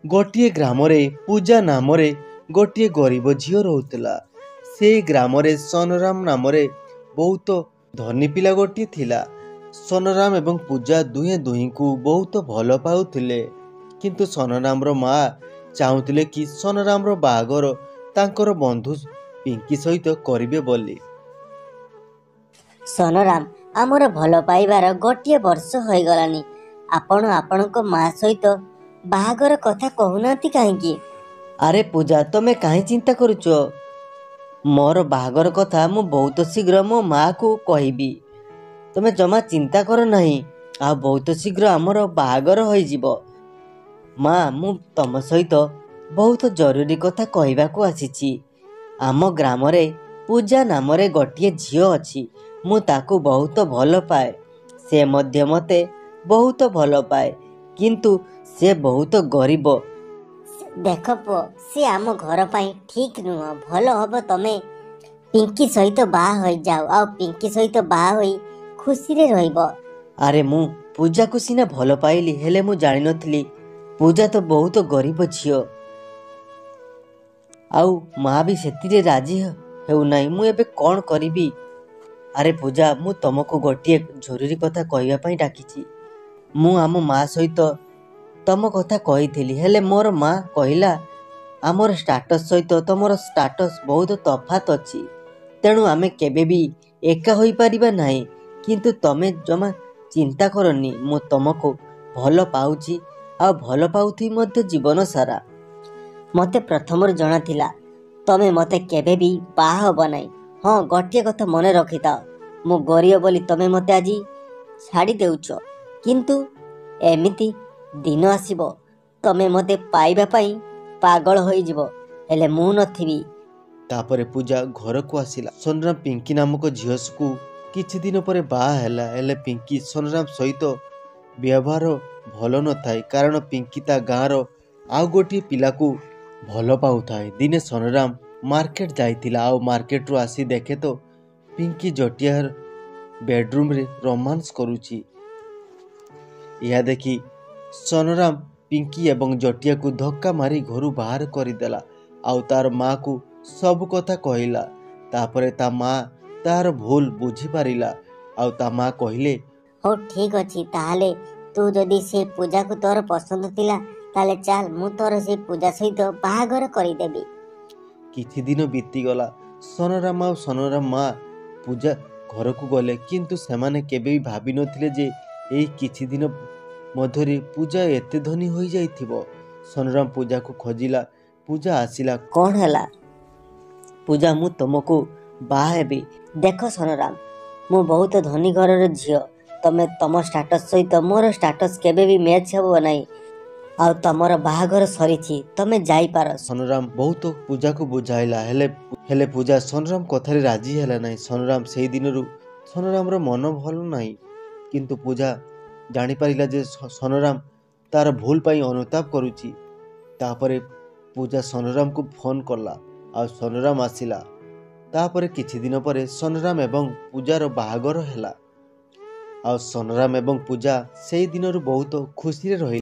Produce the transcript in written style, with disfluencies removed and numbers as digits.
गोटे ग्राम पूजा नाम गोटे गरीब झील रोला। से ग्राम सोनराम नाम बहुत धनी पिला गोटे थिला। सोनराम एवं पूजा दुहें दुहीं को बहुत भल पाउथिले, किंतु सोनराम माँ चाहूले कि सोनराम बाहागर तांकर बंधु पिंकी सहित करिवे बोली। सोनराम आमर भल पाइबार गोटे वर्ष हो गलानी, आपण आपणक माँ सहित बाहागर कथा कहूनांती काहेकि? अरे पूजा तमे काहे चिंता करुच? मोर बाहागर कथा मु बहुत शीघ्र मो माँ को कहबी। तमे जमा चिंता कर नहीं, आ बहुत शीघ्र आमर बाहागर हो जिवो। माँ मु तम सहित बहुत जरूरी कथा कहबा को आसीची। आम ग्राम रे पूजा नाम रे गोटे झील अछि। मु ताकू बहुत भल पाए, से मध्य मते बहुत भल पाए, किंतु से बहुत गरीब। देख पुओ, से आम घर पाई ठीक नुह। भल हब तमे पिंकी सहित बाहा हो जाओ, आ पिंकी सहित बाहा होई खुशी रे रहिबो। अरे मु पूजा को सीना भल पाइली, हेले मु जानि नथिली पूजा तो बहुत गरीब झील, आउ माँ भी सेतिरे राजी हेउ नाही। मु एबे कोन करिबी? अरे पूजा मु तुमको गोटे जरूरी कथा कहबा पई डाकिची। मु आम माँ सहित तम कथा कही, हेले मोर माँ कहला आमर स्टाटस सहित तमर स्टाटस बहुत तफात अछि, तेणु आमे केबे भी एका होई परिबा नाही। किंतु तमे जमा चिंता करनी, मु तुमको भल पाउची, आ भल पाउथी मध्य जीवन सारा। मते प्रथमर जଣା थिला तमे मते केबे भी बाहा हब नाही। हाँ गोटे कथा मने रखिता, मु गरीब बोली तमे मते आजी छाड़ी देउछ, किंतु एमिति दिन आसीबो तमे मते पाइबा पई पागल होई जिवो, हेले मु नथिबी। तापरे पूजा घर को आसिला। सोनराम पिंकी नामक झील को किछि दिन पर बाहा हैला। हेले पिंकी सोनराम सहित व्यवहार भल न थाए, कारण पिंकी ता गाँर आउ गोटे पिला को भल पाउथाए। दिने सोनराम मार्केट जाइतिला, आउ मार्केट रु आसी देखे तो पिंकी जटियार बेडरूम रे रोमांस करुची। यह देखी सोनराम पिंकी एवं जटिया को धक्का मारी घरू बाहर करदेला, आउ तार माँ को सब कथा कहला। तापरे ता माँ तार भूल बुझी पारिला, आउ ता माँ कहले हो ठीक अछि, ताहाले तू जदि से पूजा को तोर पसंद थिला ताले चाल मु तोर से पूजा सहित बाहागर करी देबी। किछि दिन बीतीगला। सोनराम आउ सोनराम माँ पूजा घर को गले, किंतु सेमाने केबे भी भाबी नथिले जे एई किछि दिन मध्यरे पूजा एते धनी होई जाइथिबो। सोनराम पूजा को खोजिला, पूजा आसिला। कौन हैला? पूजा मु तुमको बाहा हेबी। देख सोनराम, मु बहुत धनी घर झील, तमे तम स्टाटस सहित मोर स्टाटस केबे भी मैच हेबो नाही, आउ तमर बाहागर सरीछि, तमे जाई पार। सोनराम बहुत पूजा को बुझाइला, हेले पूजा सोनराम कथारे राजी हैला नाही। सोनराम सेई दिनरु सोनराम रो मन भल नाही, किंतु पूजा जानी पारिला जे सोनराम तार भूल पाई अनुताप करुची। तापरे पूजा सोनराम को फोन करला, आ सोनराम आसिला। तापरे किछि दिन परे सोनराम एवं पूजार बाहागर हैला, आ सोनराम एवं पूजा सेई दिनरु बहुत खुशी रे रहि।